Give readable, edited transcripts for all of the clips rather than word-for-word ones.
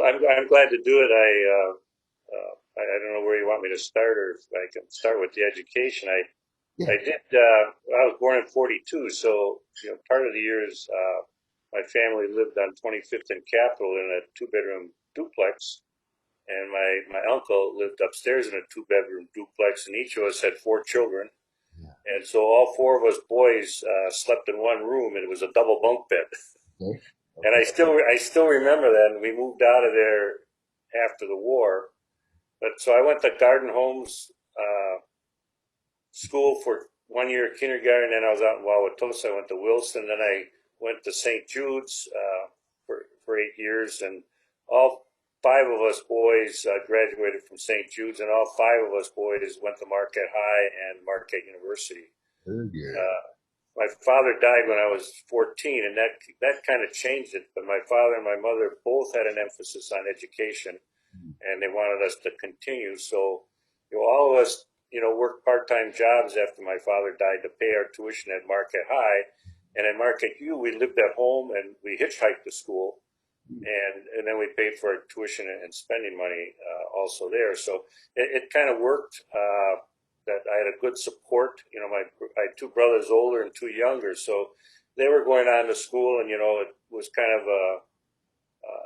I'm glad to do it. I don't know where you want me to start, or if I can start with the education. Yeah. I did. I was born in '42, so part of the years my family lived on 25th and Capitol in a two-bedroom duplex, and my uncle lived upstairs in a two-bedroom duplex, and each of us had four children, Yeah. and so all four of us boys slept in one room, and it was a double bunk bed. Okay. And Okay. I still remember that. And we moved out of there after the war. But so I went to Garden Homes school for 1 year kindergarten. Then I was out in Wauwatosa. I went to Wilson. Then I went to St. Jude's for 8 years. And all five of us boys graduated from St. Jude's, and all five of us boys went to Marquette High and Marquette University. Very good. Uh, my father died when I was 14, and that kind of changed it. But my father and my mother both had an emphasis on education, and they wanted us to continue. So, all of us, worked part-time jobs after my father died to pay our tuition at Marquette High, and at Marquette U, we lived at home and we hitchhiked to school, and then we paid for our tuition and spending money also there. So it kind of worked. That I had a good support. I had two brothers older and two younger, so they were going on to school, and it was kind of a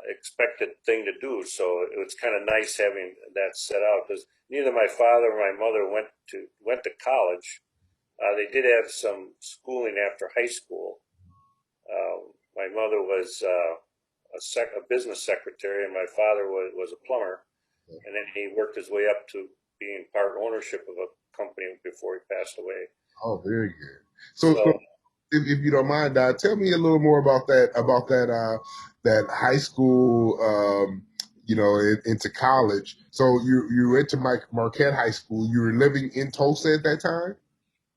expected thing to do. So it was kind of nice having that set out because neither my father or my mother went to college. They did have some schooling after high school. My mother was a business secretary, and my father was a plumber. And then he worked his way up to being part ownership of a company before he passed away. Oh, very good. So So if you don't mind, tell me a little more about that high school, into college. So you went to Marquette High School. You were living in Tulsa at that time.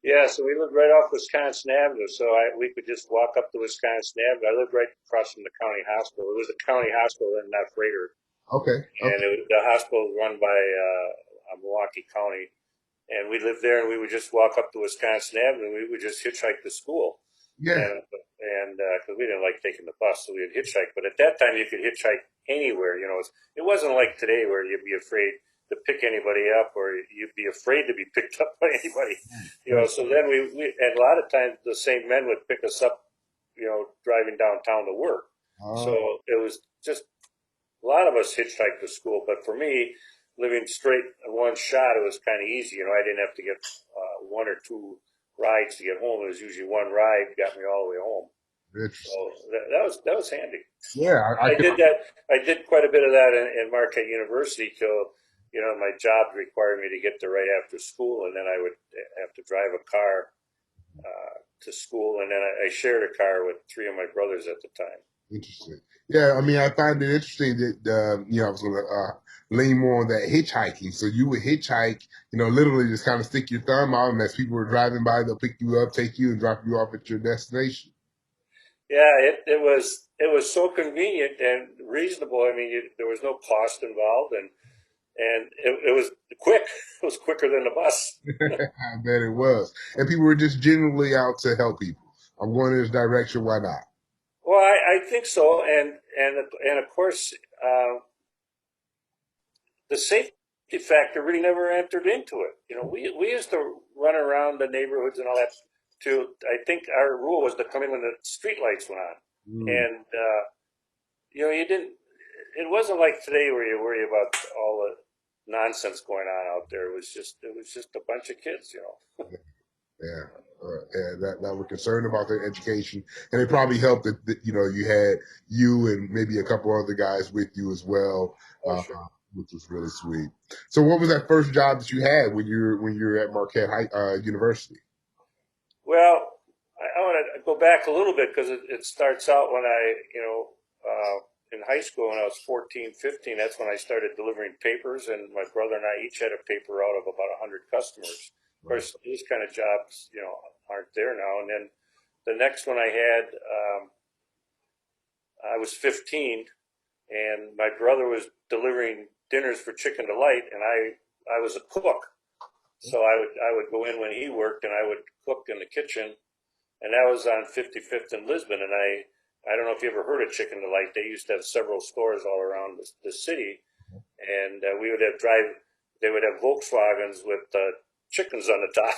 yeah, so we lived right off Wisconsin Avenue, so we could just walk up to Wisconsin Avenue. I lived right across from the county hospital. It was a county hospital and not Freighter, Okay. and Okay. the hospital was run by Milwaukee County, and we lived there, and we would just walk up to Wisconsin Avenue. We would just hitchhike to school, Yeah. and because we didn't like taking the bus, so we would hitchhike. But at that time, you could hitchhike anywhere. It wasn't like today where you'd be afraid to pick anybody up, or you'd be afraid to be picked up by anybody. Right. So then we and a lot of times the same men would pick us up, driving downtown to work. So Uh, it was just a lot of us hitchhiked to school, but for me, living straight in one shot, it was kind of easy. I didn't have to get one or two rides to get home. It was usually one ride got me all the way home. So Interesting. that was handy. Yeah, I I could. did that. I did quite a bit of that in Marquette University till my job required me to get there right after school, and then I would have to drive a car to school, and then I shared a car with three of my brothers at the time. Interesting. Yeah, I mean, I find it interesting that I was going to lean more on that hitchhiking. So you would hitchhike, literally just kind of stick your thumb out, and as people were driving by, they'll pick you up, take you, and drop you off at your destination. Yeah, it was so convenient and reasonable. I mean, there was no cost involved, and it was quick. It was quicker than the bus. I bet it was, and people were just generally out to help people. I'm going in this direction. Why not? Well, I think so, and of course, the safety factor really never entered into it. We used to run around the neighborhoods and all that. I think our rule was to come in when the street lights went on, Mm, and you didn't. It wasn't like today where you worry about all the nonsense going on out there. It was just a bunch of kids. yeah. Yeah, that were concerned about their education, and it probably helped that you had you and maybe a couple other guys with you as well, Oh, sure. which was really sweet. So, what was that first job that you had when you were at Marquette University? Well, I want to go back a little bit because it starts out when in high school when I was 14, 15. That's when I started delivering papers, and my brother and I each had a paper out of about 100 customers. Of Right. course, these kind of jobs, aren't there now. And then the next one I had, I was 15, and my brother was delivering dinners for Chicken Delight, and I was a cook. So I would go in when he worked, and I would cook in the kitchen, and that was on 55th and Lisbon. And I don't know if you ever heard of Chicken Delight. They used to have several stores all around the city, and we would have they would have Volkswagens with chickens on the top,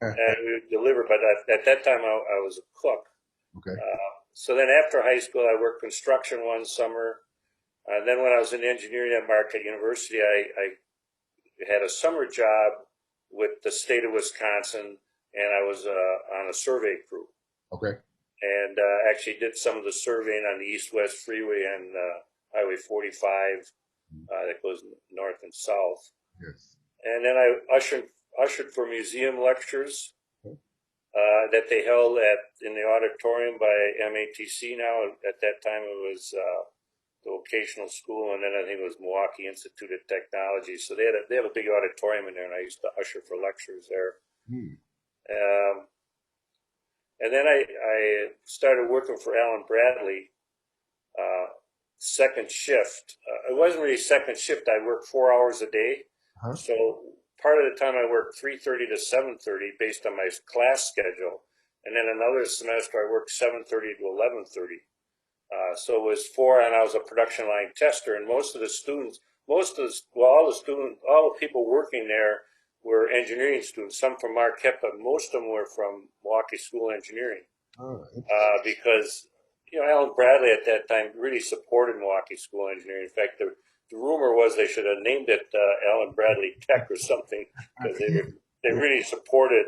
and we would deliver. But at that time, I was a cook. Okay. So then after high school, I worked construction one summer. Then when I was in engineering at Marquette University, I had a summer job with the state of Wisconsin, and I was on a survey crew. Okay. And actually did some of the surveying on the East-West Freeway and Highway 45 that goes north and south. Yes. And then I ushered for museum lectures Okay. that they held in the auditorium by MATC now. At that time it was the vocational school, and then I think it was Milwaukee Institute of Technology. So they have a big auditorium in there, and I used to usher for lectures there. And then I started working for Alan Bradley, second shift. It wasn't really second shift. I worked 4 hours a day. Uh-huh. So part of the time I worked 3:30 to 7:30 based on my class schedule. And then another semester I worked 7:30 to 11:30. So it was and I was a production line tester. And most of the students, all the people working there were engineering students, some from Marquette, but most of them were from Milwaukee School of Engineering. Because, Alan Bradley at that time really supported Milwaukee School of Engineering. In fact, the rumor was they should have named it Alan Bradley Tech or something, because they really supported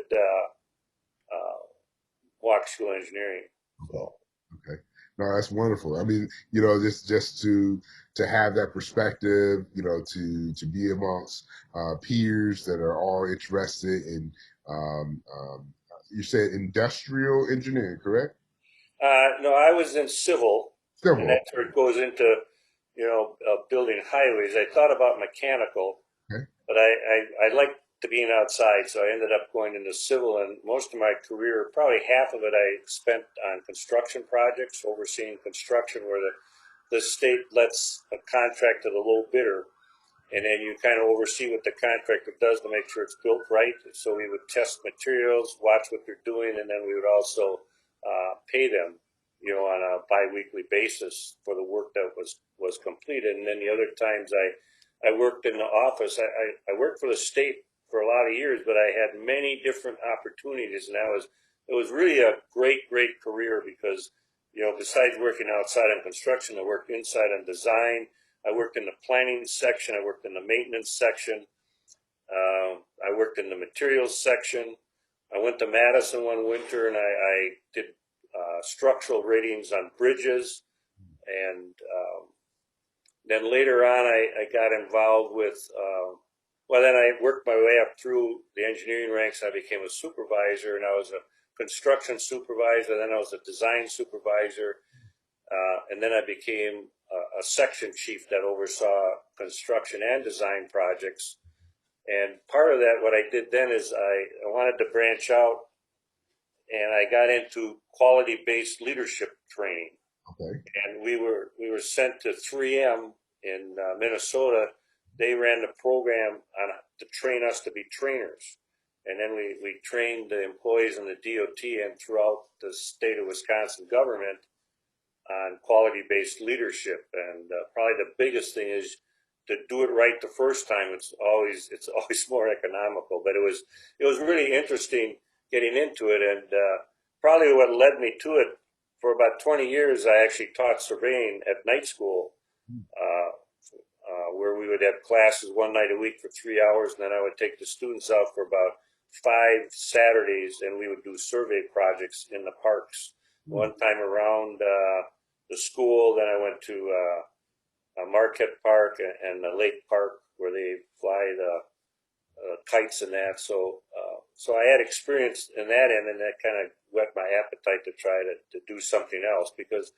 Milwaukee School of Engineering. So. Okay. No, that's wonderful. I mean, just to have that perspective, to be amongst peers that are all interested in, you said industrial engineering, correct? No, I was in civil, Civil. and that's where it goes into, building highways. I thought about mechanical, Okay. but I liked to being outside, so I ended up going into civil, and most of my career, probably half of it, I spent on construction projects, overseeing construction, where the state lets a contract to the low bidder, and then you kind of oversee what the contractor does to make sure it's built right. So we would test materials, watch what they're doing, and then we would also pay them, on a biweekly basis for the work that was completed. And then the other times I worked in the office. I worked for the state for a lot of years, but I had many different opportunities, and it was really a great career because, besides working outside on construction, I worked inside on design. I worked in the planning section. I worked in the maintenance section. I worked in the materials section. I went to Madison one winter, and I did structural ratings on bridges. And then later on, I got involved with, then I worked my way up through the engineering ranks. I became a supervisor, and I was a construction supervisor. Then I was a design supervisor. And then I became a section chief that oversaw construction and design projects. And part of that, what I did then is I wanted to branch out, and I got into quality-based leadership training. Okay. And we were sent to 3M in Minnesota. They ran the program to train us to be trainers. And then we trained the employees in the DOT and throughout the state of Wisconsin government on quality-based leadership. And probably the biggest thing is to do it right the first time. It's always more economical. But it was really interesting getting into it, and probably what led me to it. For about 20 years, I actually taught surveying at night school, where we would have classes one night a week for 3 hours, and then I would take the students out for about 5 Saturdays, and we would do survey projects in the parks. One time around the school, then I went to Marquette Park and the Lake Park, where they fly the kites and that. So I had experience in that end, and that kind of whet my appetite to try to do something else, because,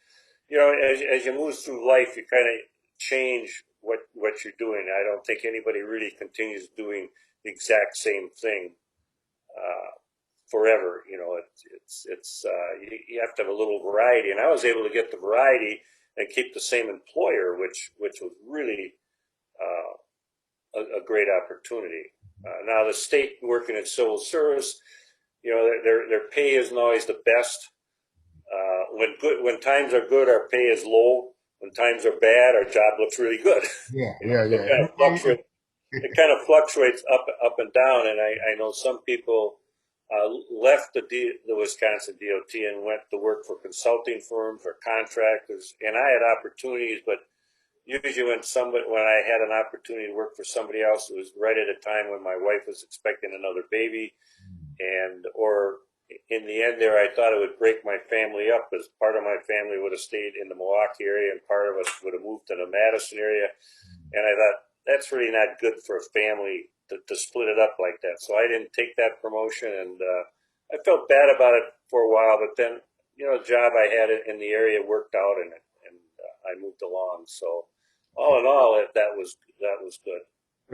as you move through life, you kind of change what you're doing. I don't think anybody really continues doing the exact same thing forever. You have to have a little variety, and I was able to get the variety and keep the same employer, which was really a great opportunity. Now, the state working in civil service, their pay isn't always the best. when times are good, our pay is low. When times are bad, our job looks really good. Yeah, You know, yeah, so yeah. it kind of fluctuates. It kind of fluctuates up and down. And I know some people left the Wisconsin DOT and went to work for consulting firms or contractors. And I had opportunities, but usually when I had an opportunity to work for somebody else, it was right at a time when my wife was expecting another baby, and or in the end there, I thought it would break my family up, because part of my family would have stayed in the Milwaukee area and part of us would have moved to the Madison area. And I thought, that's really not good for a family to split it up like that. So I didn't take that promotion, and I felt bad about it for a while. But then, the job I had in the area worked out, and I moved along. So all in all, that was good.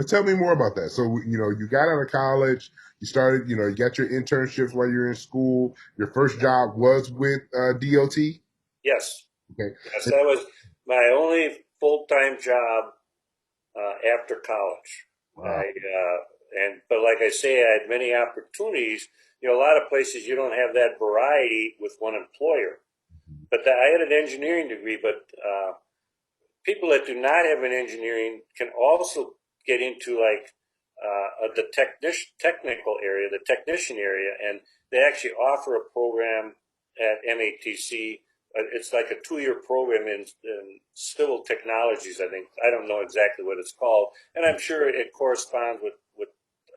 Tell me more about that. So, you got out of college, you started, you got your internships while you're in school. Your first job was with DOT. Yes, Okay. yes, that was my only full time job after college. Wow. But like I say, I had many opportunities. A lot of places you don't have that variety with one employer. But I had an engineering degree, but people that do not have an engineering can also get into like the technical area, the technician area, and they actually offer a program at MATC. It's like a 2-year program in civil technologies. I don't know exactly what it's called, and I'm sure it corresponds with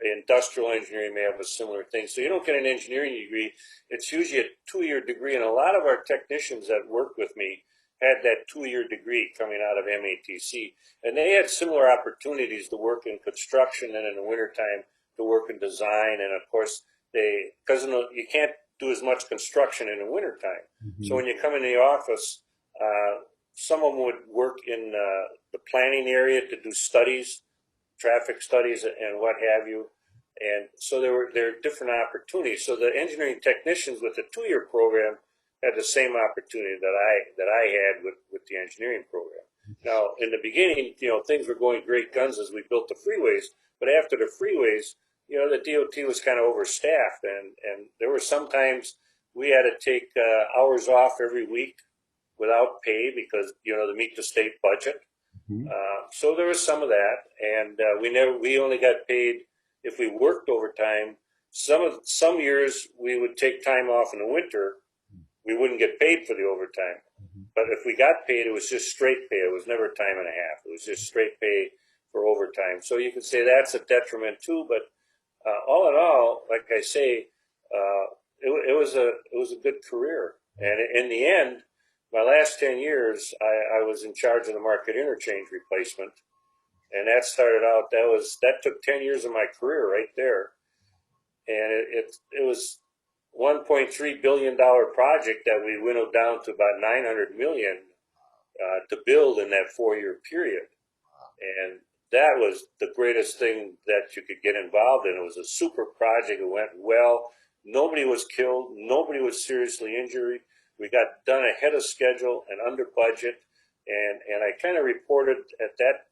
industrial engineering may have a similar thing. So you don't get an engineering degree; it's usually a 2-year degree, and a lot of our technicians that worked with me had that 2-year degree coming out of MATC. And they had similar opportunities to work in construction and in the wintertime to work in design. And of course, because you can't do as much construction in the wintertime. So when you come in the office, someone would work in the planning area to do studies, traffic studies and what have you. And so there are different opportunities. So the engineering technicians with the 2-year program had the same opportunity that I had with the engineering program. Now, in the beginning, things were going great guns as we built the freeways, but after the freeways, the DOT was kind of overstaffed, and there were sometimes we had to take hours off every week without pay because to meet the state budget. So there was some of that, and we only got paid if we worked overtime. Some years we would take time off in the winter. We wouldn't get paid for the overtime, but if we got paid, it was just straight pay. It was never time and a half. It was just straight pay for overtime. So you could say that's a detriment too. But all in all, like I say, it was a good career, and in the end, my last 10 years, I was in charge of the market interchange replacement, and that took 10 years of my career right there, and it was $1.3 billion project that we winnowed down to about 900 million to build in that 4-year period, and that was the greatest thing that you could get involved in. It was a super project. It went well. Nobody was killed. Nobody was seriously injured. We got done ahead of schedule and under budget. And I kind of reported at that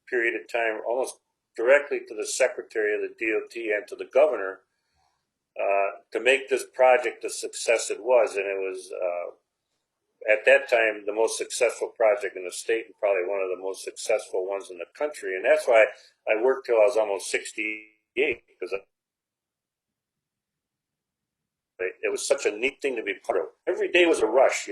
period of time almost directly to the secretary of the DOT and to the governor to make this project the success it was. And it was at that time the most successful project in the state and probably one of the most successful ones in the country. And that's why I worked till I was almost 68, because it was such a neat thing to be part of. Every day was a rush,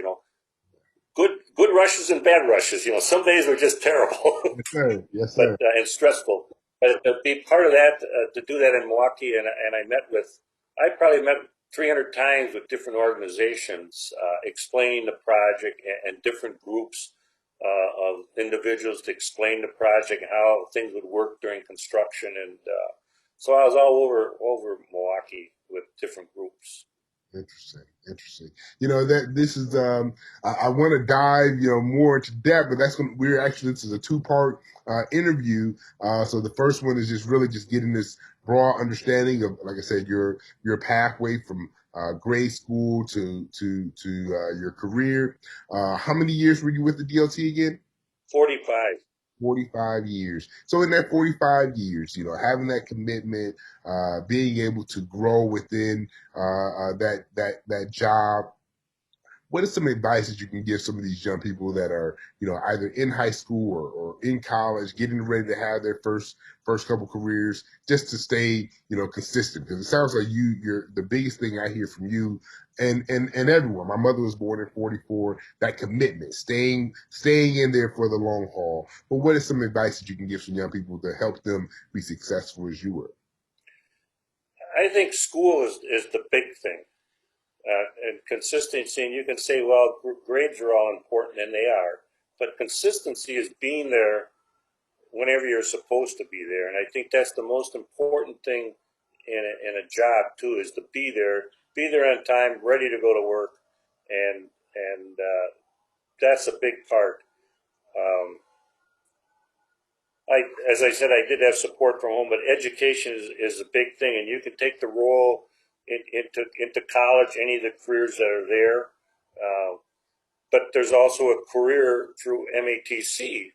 good rushes and bad rushes. Some days were just terrible. Yes, sir. Yes, But sir. and stressful. But to be part of that, to do that in Milwaukee, and I probably met 300 times with different organizations, explaining the project, and different groups of individuals to explain the project and how things would work during construction, and so I was all over Milwaukee with different groups. Interesting, interesting. That this is I want to dive more into depth, but this is a 2-part interview. So the first one is just really just getting this broad understanding of, like I said, your pathway from grade school to your career. How many years were you with the DLT again? 45. 45 years. So in that 45 years, having that commitment, being able to grow within that job, what is some advice that you can give some of these young people that are, either in high school or in college, getting ready to have their first couple careers, just to stay, consistent? Because it sounds like you're the biggest thing I hear from you and everyone. My mother was born in 44, that commitment, staying in there for the long haul. But what is some advice that you can give some young people to help them be successful as you were? I think school is the big thing. And consistency, and you can say, well, grades are all important, and they are, but consistency is being there whenever you're supposed to be there. And I think that's the most important thing in a job too, is to be there on time, ready to go to work, and that's a big part. Um, as I said, I did have support from home, but education is a big thing, and you can take the role into college, any of the careers that are there. But there's also a career through MATC.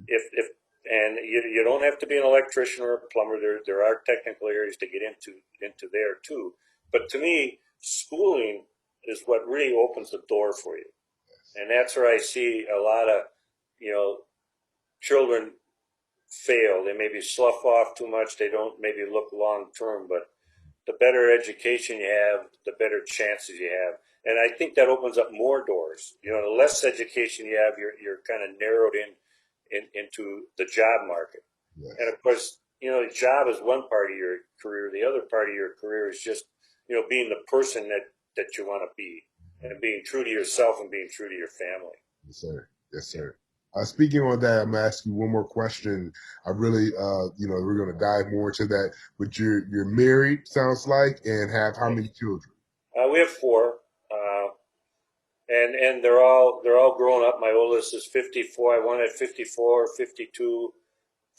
If and you don't have to be an electrician or a plumber. There are technical areas to get into there too. But to me, schooling is what really opens the door for you, and that's where I see a lot of children fail. They maybe slough off too much. They don't maybe look long term, but the better education you have, the better chances you have. And I think that opens up more doors. The less education you have, you're kind of narrowed into the job market. And Yes. of course, the job is one part of your career. The other part of your career is just, being the person that you want to be, and being true to yourself and being true to your family. Yes, sir. Yes, Yeah. sir. Speaking on that, I'm gonna ask you one more question. I really, we're gonna dive more into that. But you're married, sounds like, and have how many children? We have four. And they're all grown up. My oldest is 54. I one at 54, 52,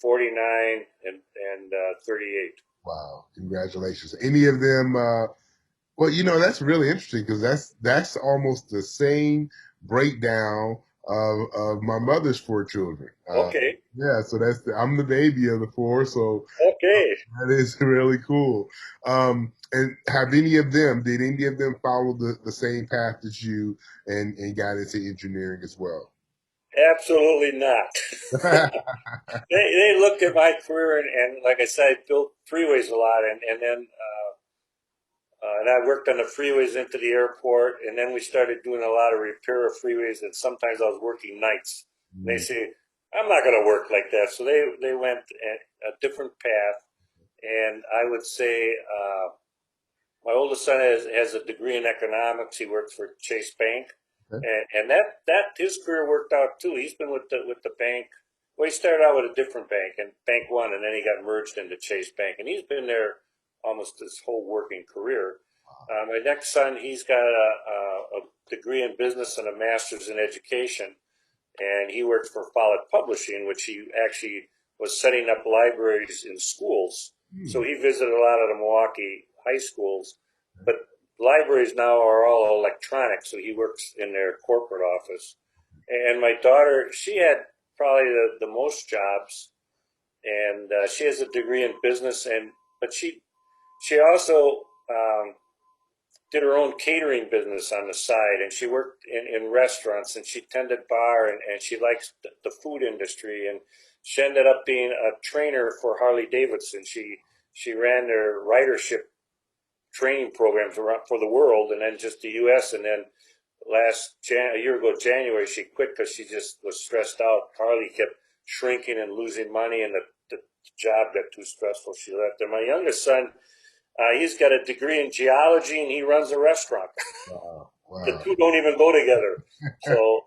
49, and 38. Wow, congratulations. Any of them? Well, that's really interesting because that's almost the same breakdown of my mother's four children. Okay, Yeah, so I'm the baby of the four, so okay. that is really cool. And did any of them follow the same path as you and got into engineering as well? Absolutely not. They looked at my career, and like I said, I built freeways a lot, and then and I worked on the freeways into the airport, and then we started doing a lot of repair of freeways, and sometimes I was working nights. And they Mm, say, I'm not going to work like that. So they went a different path, and I would say my oldest son has a degree in economics. He works for Chase Bank, okay. and that his career worked out too. He's been with the bank. Well, he started out with a different bank, and Bank One, and then he got merged into Chase Bank, and he's been there almost his whole working career. My next son, he's got a degree in business and a master's in education, and he worked for Follett Publishing, which he actually was setting up libraries in schools. So Hmm, he visited a lot of the Milwaukee high schools, but libraries now are all electronic, so he works in their corporate office. And my daughter, she had probably the most jobs, and she has a degree in business, but she also did her own catering business on the side, and she worked in restaurants, and she tended bar, and she likes the food industry, and she ended up being a trainer for Harley Davidson. She ran their ridership training programs around for the world, and then just the U.S. And then a year ago January, she quit because she just was stressed out. Harley kept shrinking and losing money, and the job got too stressful. She left. And my youngest son, he's got a degree in geology, and he runs a restaurant. wow, The wow. two don't even go together. So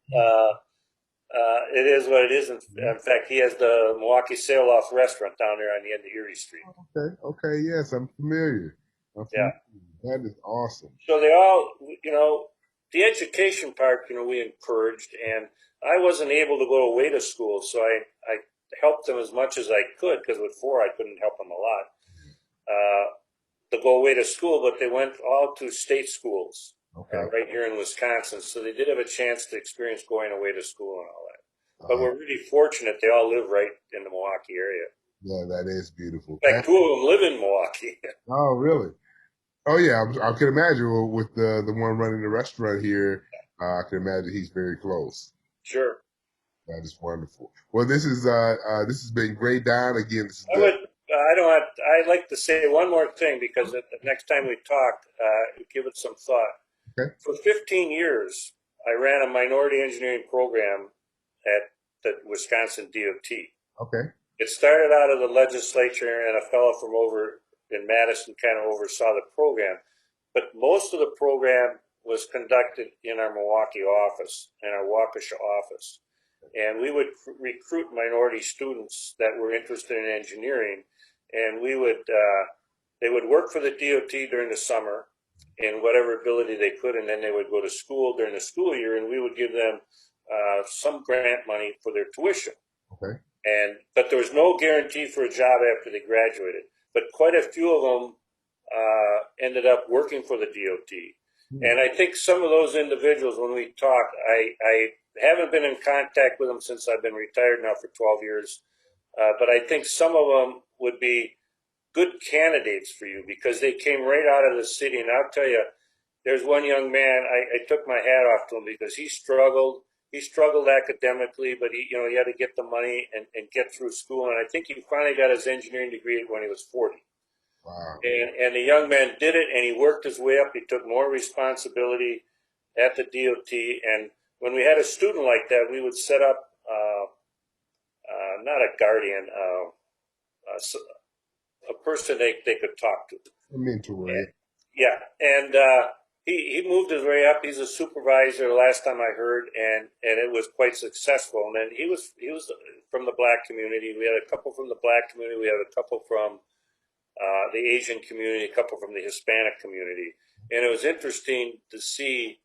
it is what it is. In fact, he has the Milwaukee Sail Off restaurant down there on the end of Erie Street. Okay, okay, yes, I'm familiar. I'm Yeah. familiar. That is awesome. So they all, the education part, we encouraged, and I wasn't able to go away to school, so I helped them as much as I could, because with four I couldn't help them a lot, uh, to go away to school, but they went all to state schools Okay. right here in Wisconsin, so they did have a chance to experience going away to school and all that. But Uh, we're really fortunate they all live right in the Milwaukee area. yeah, that is beautiful. In fact, two of them live in Milwaukee. Oh, really? Oh, yeah. I can imagine with the one running the restaurant here. I can imagine he's very close. Sure. That is wonderful. Well, this has been great, Don. Again, this is I the would. I don't have. I'd like to say one more thing because the next time we talk, give it some thought. okay. For 15 years, I ran a minority engineering program at the Wisconsin DOT. Okay. It started out of the legislature, and a fellow from over in Madison kind of oversaw the program. But most of the program was conducted in our Milwaukee office, in our Waukesha office. And we would recruit minority students that were interested in engineering, and they would work for the DOT during the summer in whatever ability they could, and then they would go to school during the school year, and we would give them some grant money for their tuition. Okay. But there was no guarantee for a job after they graduated. But quite a few of them ended up working for the DOT. And I think some of those individuals, when we talk, I haven't been in contact with them since I've been retired now for 12 years. But I think some of them would be good candidates for you because they came right out of the city. And I'll tell you, there's one young man, I took my hat off to him because he struggled. He struggled academically, but he had to get the money and get through school. And I think he finally got his engineering degree when he was 40. Wow. And the young man did it, and he worked his way up. He took more responsibility at the DOT. And when we had a student like that, we would set up not a guardian, a person they could talk to. A mentor. And, yeah, and he moved his way up. He's a supervisor. The last time I heard, and it was quite successful. And then he was from the black community. We had a couple from the black community. We had a couple from the Asian community, a couple from the Hispanic community, and it was interesting to see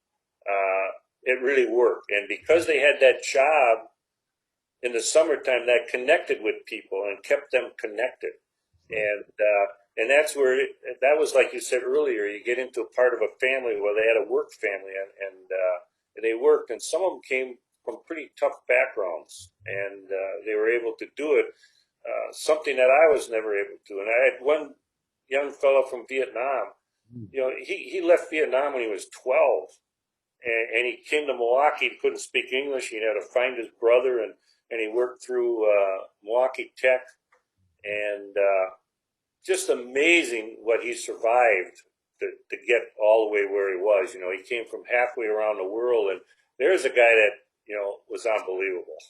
it really worked. And because they had that job in the summertime, that connected with people and kept them connected, and that's where that was, like you said earlier, you get into a part of a family where they had a work family, and they worked, and some of them came from pretty tough backgrounds, and they were able to do it. Something that I was never able to. And I had one young fellow from Vietnam. He left Vietnam when he was 12, and he came to Milwaukee. He couldn't speak English. He had to find his brother, and he worked through Milwaukee Tech, and just amazing what he survived to get all the way where he was. He came from halfway around the world, and there's a guy that was unbelievable.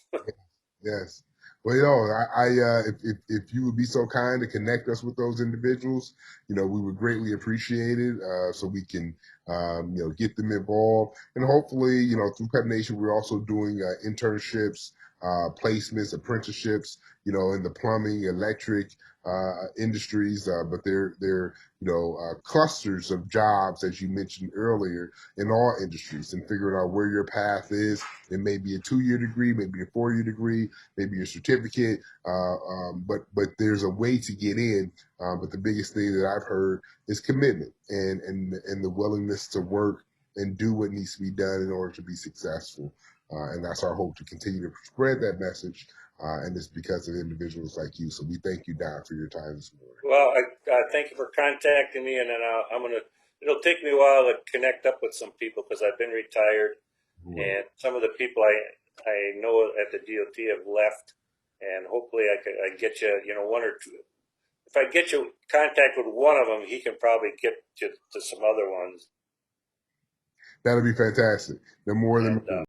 Yes. Well, if you would be so kind to connect us with those individuals, we would greatly appreciate it. So we can, get them involved, and hopefully, through Pep Nation, we're also doing internships, placements, apprenticeships, in the plumbing, electric industries. But they're clusters of jobs, as you mentioned earlier, in all industries, and figuring out where your path is. It may be a 2-year degree, maybe a 4-year degree, maybe a certificate, but there's a way to get in. But the biggest thing that I've heard is commitment and the willingness to work and do what needs to be done in order to be successful. And that's our hope, to continue to spread that message. And it's because of individuals like you. So we thank you, Don, for your time this morning. Well, I thank you for contacting me, and then it'll take me a while to connect up with some people because I've been retired, and some of the people I know at the DOT have left, and hopefully I get you, one or two. If I get you contact with one of them, he can probably get you to some other ones. That'll be fantastic. The more the And, merrier.